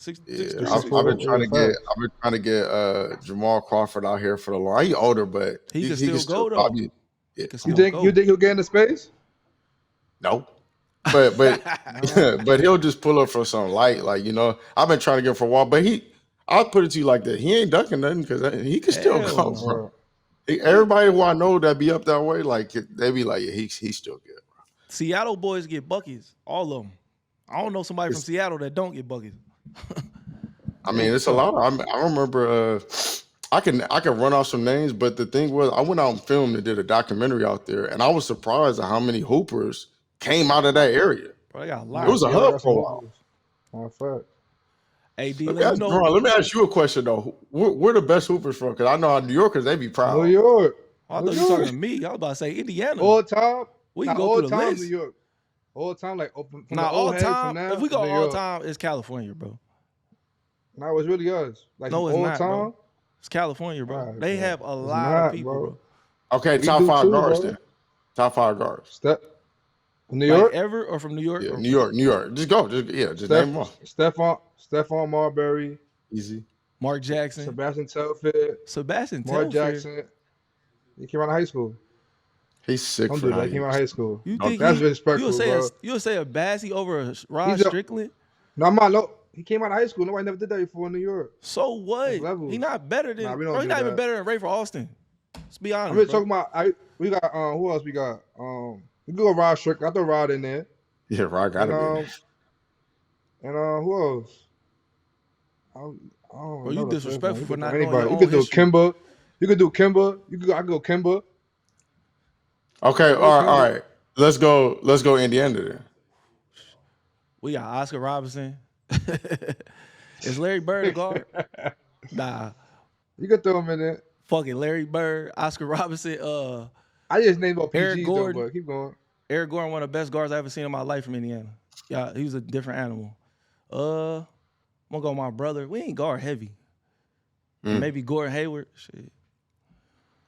I've been trying to get Jamal Crawford out here for the long. He's older, but he can still go though. Probably, You think he'll get into space? No. But but he'll just pull up for some light, like, I've been trying to get him for a while, but I'll put it to you like that. He ain't dunking nothing because he can still go, bro. Everybody who I know that be up that way, like, they be like, yeah, he's still good, bro. Seattle boys get buckets, all of them. I don't know somebody from Seattle that don't get buckets. I mean, it's a lot. I remember. I can run off some names, but the thing was, I went out and filmed and did a documentary out there, and I was surprised at how many hoopers came out of that area. Bro, they got a lot. It was a hub for a while. Hey, D, let me ask you a question though. Where the best hoopers from? Because I know how New Yorkers, they be proud. New York. I thought you were talking to me. I was about to say Indiana. All time. We can go through the list. New York. All time, like open. All time. If we go all time, it's California, bro. No, it's really us. Like, no, it's all not, time. Bro. It's California, bro. Right, they bro. have a lot of people, bro. Okay, top 5 guards then. Top 5 guards. New York? Like ever or from New York? Yeah, New York. Just go. Just name them off. Stephon Marbury. Easy. Mark Jackson. Sebastian Telfair. Mark Jackson. He came out of high school. He's sick for that. He came out of high school. You think that's disrespectful, you'll say a Bassey over a Rod Strickland? No, I'm not. He came out of high school. Nobody never did that before in New York. So what? He not better than. Bro, he not even better than Rayford Austin. Let's be honest. I'm just talking about. We got who else we got? We go Rod Strickland. I throw Rod in there. Yeah, Rod got to be. And who else? Bro, you disrespectful for not knowing anybody. your You could do history. Kimba. You could do Kimba. I could go Kimba. Okay, all right. Let's go Indiana then. We got Oscar Robertson. Is Larry Bird a guard? Nah. You could throw him in there. Fucking Larry Bird, Oscar Robinson. I just named up Eric PGs Gordon. though, but keep going. Eric Gordon, one of the best guards I ever seen in my life from Indiana. Yeah, he was a different animal. I'm gonna go with my brother. We ain't guard heavy. And maybe Gordon Hayward. Shit.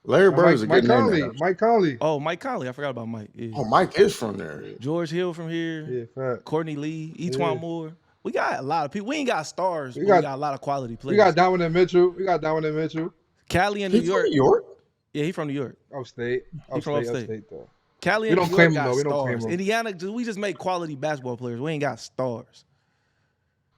Larry Bird is a good name. Mike Conley. Oh, Mike Conley. I forgot about Mike. Yeah. Oh, Mike is from there. George Hill from here. Yeah, fact. Courtney Lee, Etwan Moore. We got a lot of people. We ain't got stars, but we got a lot of quality players. We got Donovan Mitchell. Cali in New York. From New York? Yeah, he from New York. Upstate. He from upstate. Though. Cali and New York got stars. Indiana, we just make quality basketball players. We ain't got stars.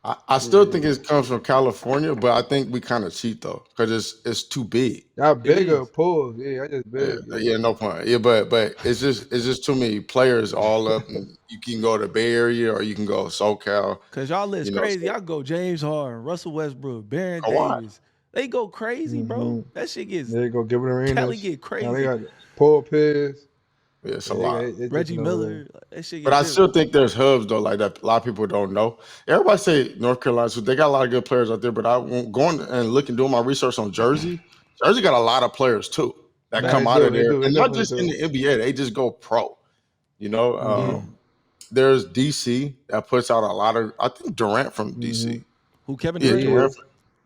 I still think it comes from California, but I think we kind of cheat though, because it's too big. Y'all bigger pools, I just big. Yeah, no point. Yeah, but it's just too many players all up. And you can go to Bay Area or you can go SoCal. Cause y'all list crazy. Y'all go James Harden, Russell Westbrook, Baron Davis. They go crazy, bro. That shit gets. They go Gilbert Arenas. Cali get crazy. Now they got Paul Pierce. Yeah, it's a lot. Reggie Miller. That shit but I still think there's hubs though, like that. A lot of people don't know. Everybody say North Carolina, so they got a lot of good players out there. But I going and looking, doing my research on Jersey. Jersey got a lot of players too that come out of there, and not just in the NBA. They just go pro. You know, there's DC that puts out a lot of. I think Durant from DC. Who Kevin Durant? Durant.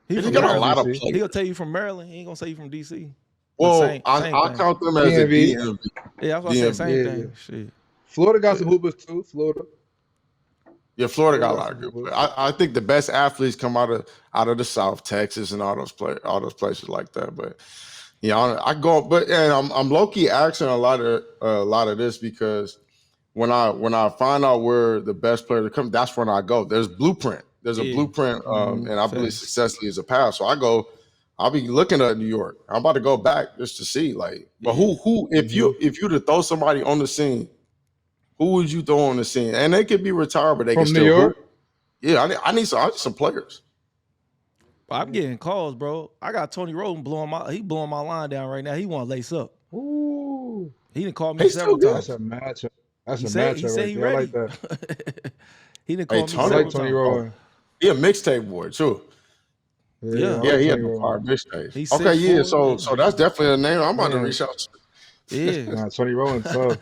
He's got a lot of players. He'll tell you from Maryland. He ain't gonna say you from DC. Well, I count them as a DMV. Yeah, I was gonna say same thing. Shit. Florida got some hoopers too. Florida. Yeah, Florida got a lot of good players. I think the best athletes come out of the South, Texas, and all those places like that. But I go, and I'm low key asking a lot of this because when I find out where the best players come, that's when I go. There's blueprint. There's a blueprint, and I believe successfully is a path. So I go. I'll be looking at New York. I'm about to go back just to see, like, but who if you to throw somebody on the scene, who would you throw on the scene? And they could be retired, but they can still New York. Hoop. Yeah, I need some players. I'm getting calls, bro. I got Tony Roden blowing my line down right now. He want to lace up. Ooh. He didn't call me several times. That's a matchup. He said he ready. I like that. He didn't call me Tony several times. Roden. He a mixtape boy too. Yeah, he had a fire mixtape. Okay, yeah. So that's definitely a name. I'm about to reach out to. Yeah, Tony Roden. So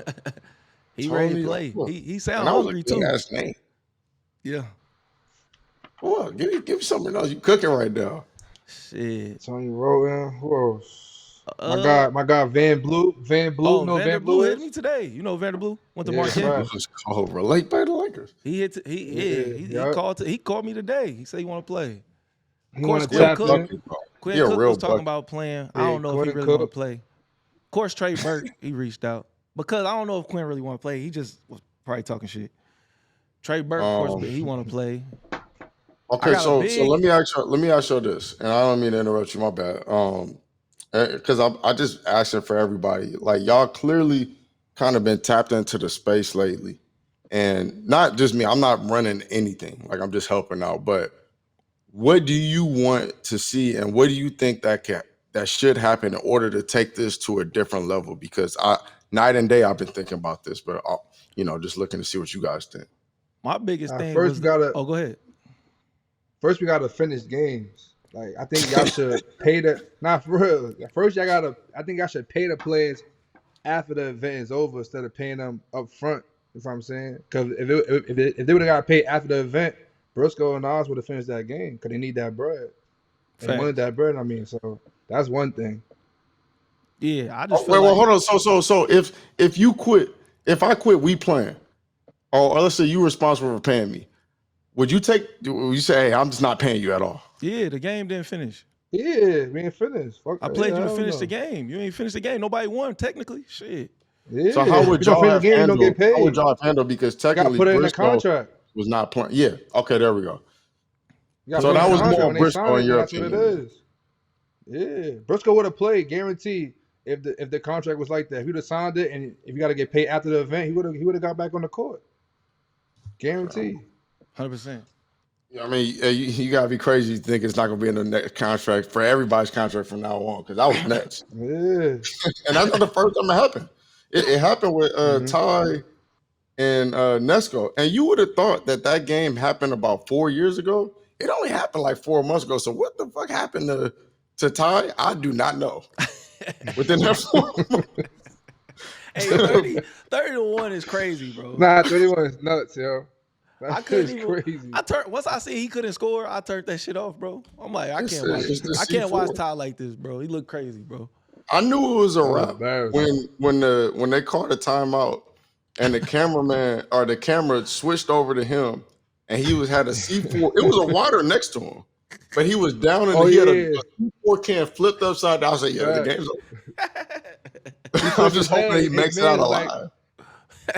he ready to play. He sound hungry too. Last name. Yeah. Well, give me something else. You cooking right now. Shit. Tony Roden. Who else? My guy Van Blue. Van Blue. No, Van Blue hit me today. You know Van Blue went to Marquis. Relate by the Lakers. He called me today. He said he want to play. Of course, Quinn Cook was talking about playing. I don't know if he really want to play. Of course, Trey Burke, he reached out. Because I don't know if Quinn really want to play. He just was probably talking shit. Trey Burke, of course, he want to play. Okay, so let me ask you this, and I don't mean to interrupt you, my bad. Because I just asking for everybody. Like, y'all clearly kind of been tapped into the space lately. And not just me, I'm not running anything. Like, I'm just helping out. But what do you want to see, and what do you think that should happen in order to take this to a different level? Because night and day I've been thinking about this, but just looking to see what you guys think. My biggest thing first go ahead. First we gotta finish games. Like, I think y'all should pay for real. First I think y'all should pay the players after the event is over instead of paying them up front. You know what I'm saying? Because if they would have got paid after the event, Briscoe and Oz would have finished that game because they need that bread. They wanted that bread. I mean, so that's one thing. Yeah, I just well, hold on. So if you quit, if I quit, we playing. Or let's say you're responsible for paying me. Would you say, hey, I'm just not paying you at all? Yeah, the game didn't finish. Yeah, we ain't finished. I played you to finish the game. You ain't finished the game. Nobody won technically. Shit. Yeah. So how would y'all have handled? How would y'all have handled? Because technically, put it in the contract. Was not playing. Yeah. Okay. There we go. So that was more Briscoe in your opinion. That's what it is. Yeah, Briscoe would have played guaranteed if the contract was like that. If he would have signed it, and if you got to get paid after the event, he would have got back on the court. Guaranteed. 100%. I mean, you gotta be crazy to think it's not gonna be in the next contract for everybody's contract from now on, because that was nuts. Yeah. And that's not the first time it happened. It happened with Ty and Nesco, and you would have thought that game happened about 4 years ago. It only happened like 4 months ago. So what the fuck happened to Ty? I do not know. Within that 4 months. Hey, 30 to 1 is crazy, bro. Nah, 31 is nuts, yo. That I shit couldn't is even. crazy. Once I see he couldn't score, I turned that shit off, bro. I'm like, I It's can't watch. the I can't watch C4. Ty like this, bro. He look crazy, bro. I knew it was a That was wrap embarrassing. when they called a timeout and the cameraman or the camera switched over to him and he had a C4. It was a water next to him, but he was down and Oh he had a yeah, C4 can flipped upside down. I said, "Yeah, the facts. game's over." He I'm shook his just hoping head. he His makes it out man was like, alive.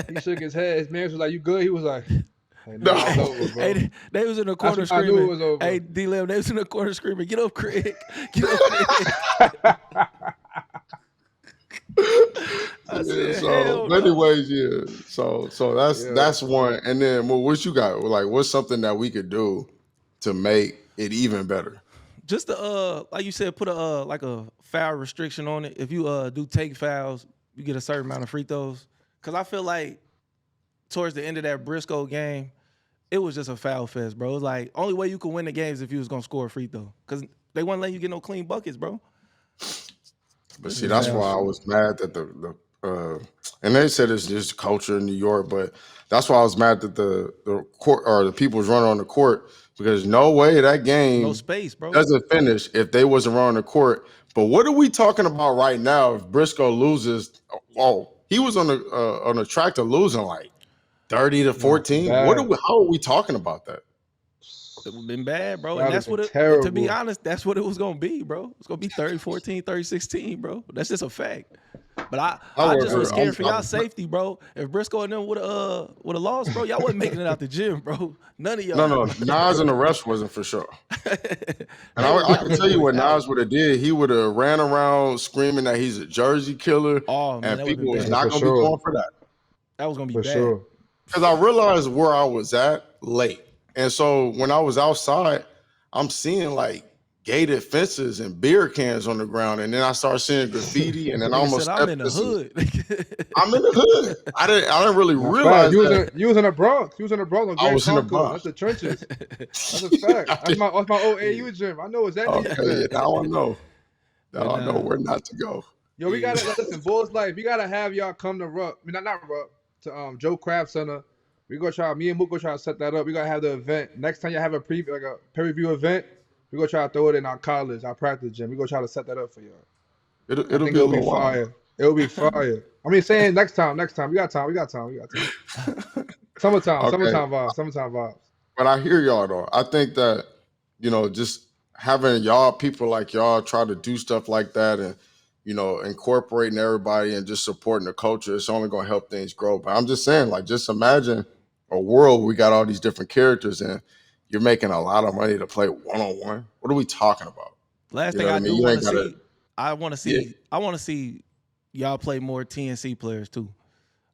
he shook his head. His man was like, "You good?" He was like, "Hey, No, nah, it's over, bro." Hey, they was in the That's corner when I knew it screaming. was over. Hey, D-Lab, they was in the corner screaming, "Get up, Craig! Get up, Craig!" I said, "Hell but no!" anyways, yeah. So Yeah. that's one. And then what you got? Like, what's something that we could do to make it even better? Just to like you said, put a like a foul restriction on it. If you do take fouls, you get a certain amount of free throws. Cause I feel like towards the end of that Briscoe game, it was just a foul fest, bro. It was like only way you could win the game is if you was gonna score a free throw. Cause they wouldn't let you get no clean buckets, bro. But see, that's why I was mad that the and they said it's just culture in New York, but that's why I was mad that the court or the people was running on the court because no way that No game space, bro. doesn't finish if they wasn't running the court. But what are we talking about right now if Briscoe loses? Oh, he was on the track to losing like 30 to 14. Bad. How are we talking about that? It would have been bad, bro. That And would that's have what been it, terrible. to be honest, that's what it was gonna be, bro. It's gonna be 30-14, 30-16, bro. That's just a fact. But I just was scared for y'all safety, bro. If Briscoe and them would have lost, bro, y'all wasn't making it out the gym, bro. None of y'all. No, Nas and the rest wasn't for sure. And I can tell you what Nas would have did. He would have ran around screaming that he's a jersey killer, Oh man, and that would have people been was bad. not For going to sure. be going for that. That was gonna be For bad. sure. Because I realized where I was at late. And so when I was outside, I'm seeing like gated fences and beer cans on the ground. And then I started seeing graffiti and then I Nigga almost said I'm stepped in the into some. hood. I'm in the hood. I didn't really Nah, realize fact. that You was in the Bronx. You was in the Bronx on I Grand was in the Concourse. Bronx. That's the trenches. That's a fact. That's my old AU gym. I know exactly Okay, where you yeah, at. now I know. But Now I know where not to go. Yo, we gotta listen, Bulls Life. We gotta have y'all come to Rupp. I mean, not Rupp, to Joe Craft Center. We gonna try. Me and Mook gonna try to set that up. We gotta have the event next time. You have a peer-review event. We gonna try to throw it in our college, our practice gym. We gonna try to set that up for y'all. It'll I think be a it'll be little while. fire. It'll be fire. I mean, saying next time. We got time. Summertime vibes. But I hear y'all though. I think that, just having y'all people like y'all try to do stuff like that and, incorporating everybody and just supporting the culture, it's only gonna help things grow. But I'm just saying, like, just imagine a world where we got all these different characters and you're making a lot of money to play one-on-one. What are we talking about? last You thing know I what I mean? do You want ain't to gotta- see, I want to see y'all play more TNC players too.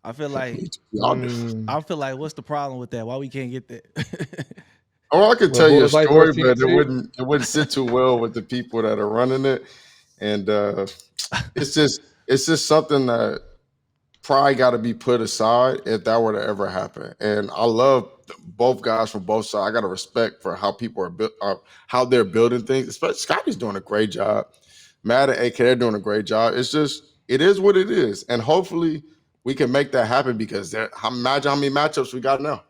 I feel like Y'all do. I feel like what's the problem with that? Why we can't get that? Oh, I could Well, tell you a Bulls Life story, versus but it TNC? wouldn't sit too well with the people that are running it. And it's just something that probably got to be put aside if that were to ever happen. And I love both guys from both sides. I got to respect for how people are how they're building things. Especially Scotty's doing a great job. Matt and AK, they're doing a great job. It is what it is. And hopefully we can make that happen because imagine how many matchups we got now.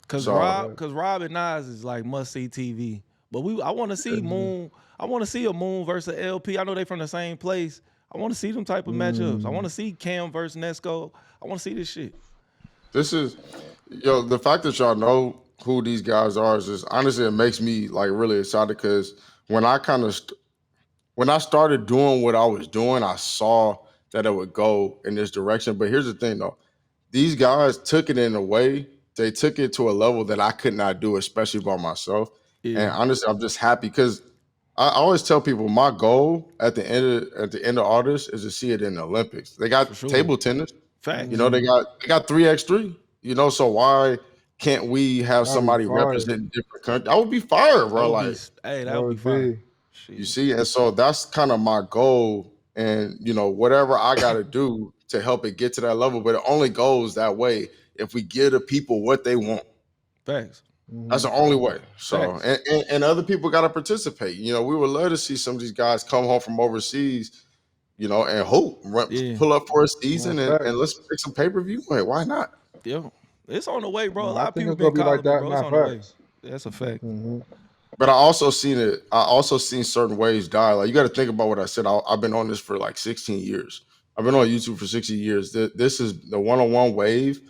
Cause Rob and Nas is like must see TV. But I want to see Moon. I want to see a Moon versus LP. I know they from the same place. I want to see them type of matchups. I want to see Cam versus Nesco. I want to see this shit. This is, the fact that y'all know who these guys are is just honestly it makes me like really excited because when I started doing what I was doing, I saw that it would go in this direction. But here's the thing though, these guys took it in a way. They took it to a level that I could not do, especially by myself. Yeah. And honestly, I'm just happy because I always tell people my goal at the end of all this is to see it in the Olympics. They got table tennis. Facts. They got 3x3. So why can't we have somebody representing different countries? That would be fire, bro. That would be fire. You see, and so that's kind of my goal. And whatever I got to do to help it get to that level, but it only goes that way if we give the people what they want. Facts. That's the only way. So, and other people got to participate. We would love to see some of these guys come home from overseas, and pull up for a season and let's pick some pay-per-view. Why not? Yeah. It's on the way, bro. A I lot of think people it's gonna been be like calling it, that. bro. It's Not on the way. facts. That's a fact. But I also seen it. I also seen certain waves die. Like you got to think about what I said. I've been on this for like 16 years. I've been on YouTube for 60 years. This is the one-on-one wave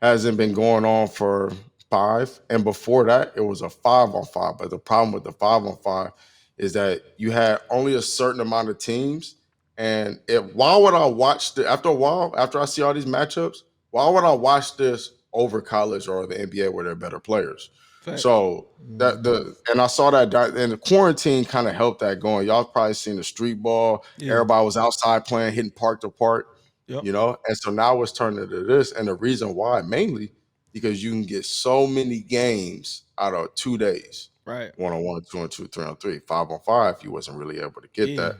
hasn't been going on for 5, and before that, it was a 5-on-5. But the problem with the 5-on-5 is that you had only a certain amount of teams. And why would I watch after a while, after I see all these matchups, why would I watch this over college or the NBA where they're better players? Fact. So and I saw that, and the quarantine kind of helped that going. Y'all probably seen the street ball. Yeah. Everybody was outside playing, hitting park to park. Yep. You know, and so now it's turning to this, and the reason why mainly because you can get so many games out of 2 days, Right. 1-on-1, 2-on-2, 3-on-3, 5-on-5. You wasn't really able to get that.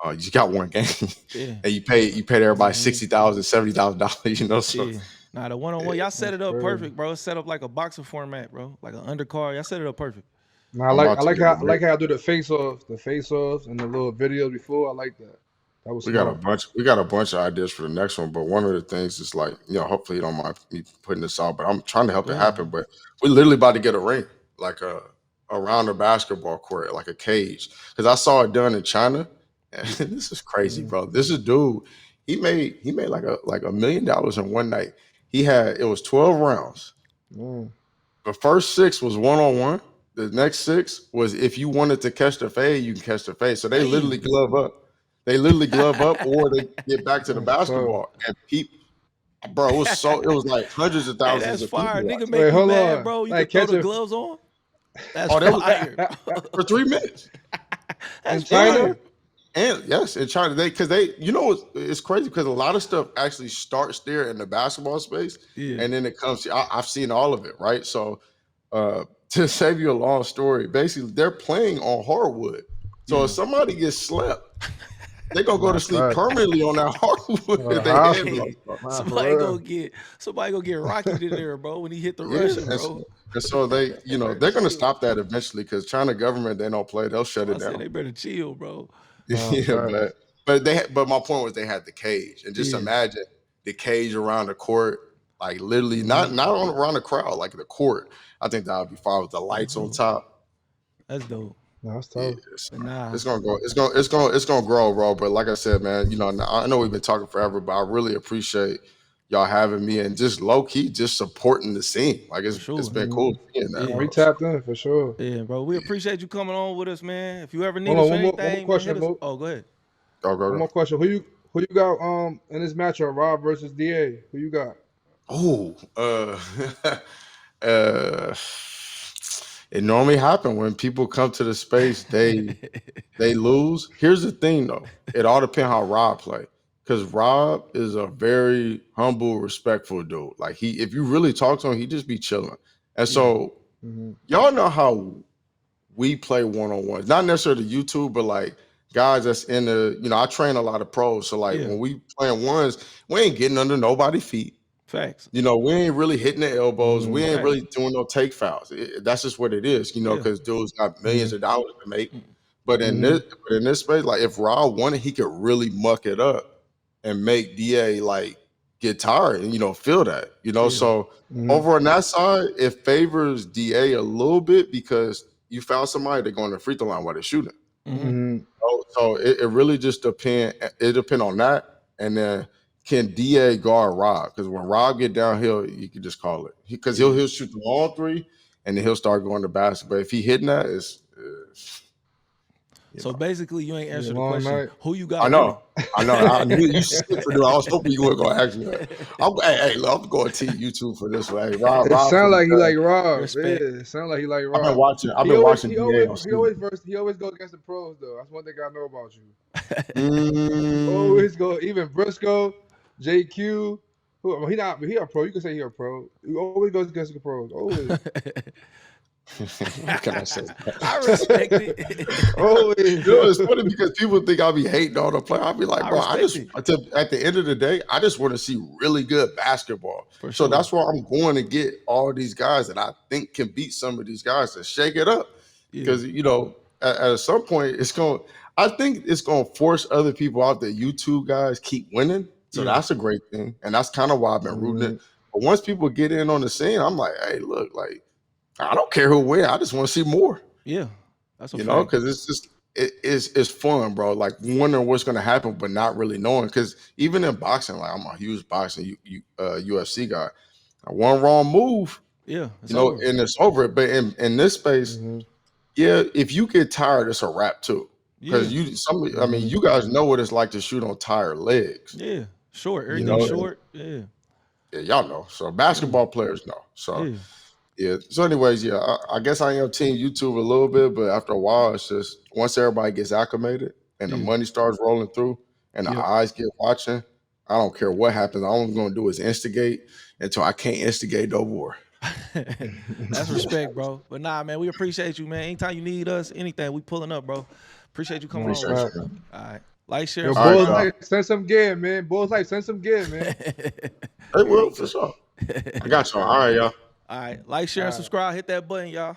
You just got one game, and you paid everybody $60,000, $70,000. You know, so Nah, the 1-on-1, y'all set it up perfect, bro. It's set up like a boxing format, bro, like an undercard. Y'all set it up perfect. Nah, I like how I do the face-offs, and the little videos before. I like that. We got a bunch of ideas for the next one, but one of the things is like, hopefully you don't mind me putting this out, but I'm trying to help it happen. But we're literally about to get a ring, like around a basketball court, like a cage. Because I saw it done in China, and this is crazy, bro. This is a dude. He made like $1 million in one night. It was 12 rounds. The first 6 was 1-on-1. The next 6 was if you wanted to catch the fade, you can catch the fade. So they literally glove up. Or they get back to the basketball and bro. It was like hundreds of thousands of fire. people. Nigga make you mad, bro. You can throw the gloves on. That's fire. For 3 minutes. That's fire. And yes, in China, because it's crazy because a lot of stuff actually starts there in the basketball space, and then it comes. I've seen all of it, right? So, to save you a long story, basically they're playing on hardwood. So if somebody gets slept, they're gonna go to sleep permanently on that hardwood. Somebody gonna get rocketed in there, bro, when he hit the Russian, bro. And so they're gonna stop that eventually because China government, they don't play, they'll shut it down. They better chill, bro. But my point was they had the cage, and just imagine the cage around the court, like literally not around the crowd, like the court. I think that would be fine with the lights on top. That's dope. No, that's tough. It's gonna go. It's gonna grow, bro. But like I said, man, I know we've been talking forever, but I really appreciate y'all having me and just low key just supporting the scene. Like it's been cool seeing that. We tapped in for sure. Yeah, bro. We appreciate you coming on with us, man. If you ever need us for anything, one more question, man, go ahead. One more question. Who you got in this matchup, Rob versus DA? Who you got? It normally happens when people come to the space, they lose. Here's the thing, though. It all depends how Rob play. Because Rob is a very humble, respectful dude. Like if you really talk to him, he just be chilling. And so y'all know how we play one-on-ones. Not necessarily YouTube, but like guys that's in the, I train a lot of pros. So like when we playing ones, we ain't getting under nobody's feet. Facts. We ain't really hitting the elbows. We ain't really doing no take fouls. That's just what it is, because dudes got millions of dollars to make. But in this space, like if Rob wanted, he could really muck it up and make DA like get tired and feel that. So over on that side, it favors DA a little bit because you found somebody they're going to free throw line while they're shooting. So it really just depends. It depends on that, and then can DA guard Rob? Because when Rob get downhill, you can just call it because he'll shoot the long 3, and then he'll start going to basket. But if he hitting that, so basically, you ain't answered the question. Night. Who you got? I know. I knew you sick for that. I was hoping you weren't gonna ask me that. I'm going to YouTube for this one. Hey, Rob. It sound like he like Rob. It sound like he like Rob. I've been watching. He always go against the pros though. That's one thing I know about you. Always go. Even Briscoe, JQ. He a pro. You can say he a pro. He always goes against the pros. Always. What can I say? I respect it. It's funny because people think I'll be hating on the play. I'll be like, bro, at the end of the day, I just want to see really good basketball. So that's why I'm going to get all these guys that I think can beat some of these guys to shake it up. Because, at some point, I think it's going to force other people out there. YouTube guys keep winning. So that's a great thing. And that's kind of why I've been rooting it. But once people get in on the scene, I'm like, hey, look, like I don't care who wins. I just want to see more. Yeah, that's a You know, fact. because it's just it's fun, bro. Like wondering what's gonna happen, but not really knowing. Because even in boxing, like I'm a huge boxing UFC guy. One wrong move, Yeah, it's you know, over. and it's over. But in this space, yeah, if you get tired, it's a wrap too. Because Yeah, I mean, you guys know what it's like to shoot on tired legs. yeah, short. You Everything know, short. Yeah, yeah, y'all know. So basketball players know. So yeah, yeah. So anyways, yeah, I guess I am team YouTube a little bit, but after a while, it's just once everybody gets acclimated and the yeah. money starts rolling through and the Yep. eyes get watching, I don't care what happens. All I'm going to do is instigate until I can't instigate no more. That's respect, bro. But nah, man, we appreciate you, man. Anytime you need us, anything, we pulling up, bro. Appreciate you coming on. Appreciate With you, us. man. All right. Like, share, Yo, All right, Bulls y'all. subscribe. Life, send some gear, man. Bulls Life, send some gear, man. Hey, well, for sure. I got y'all. All right, y'all. All right. Like, share, and subscribe. Hit that button, y'all.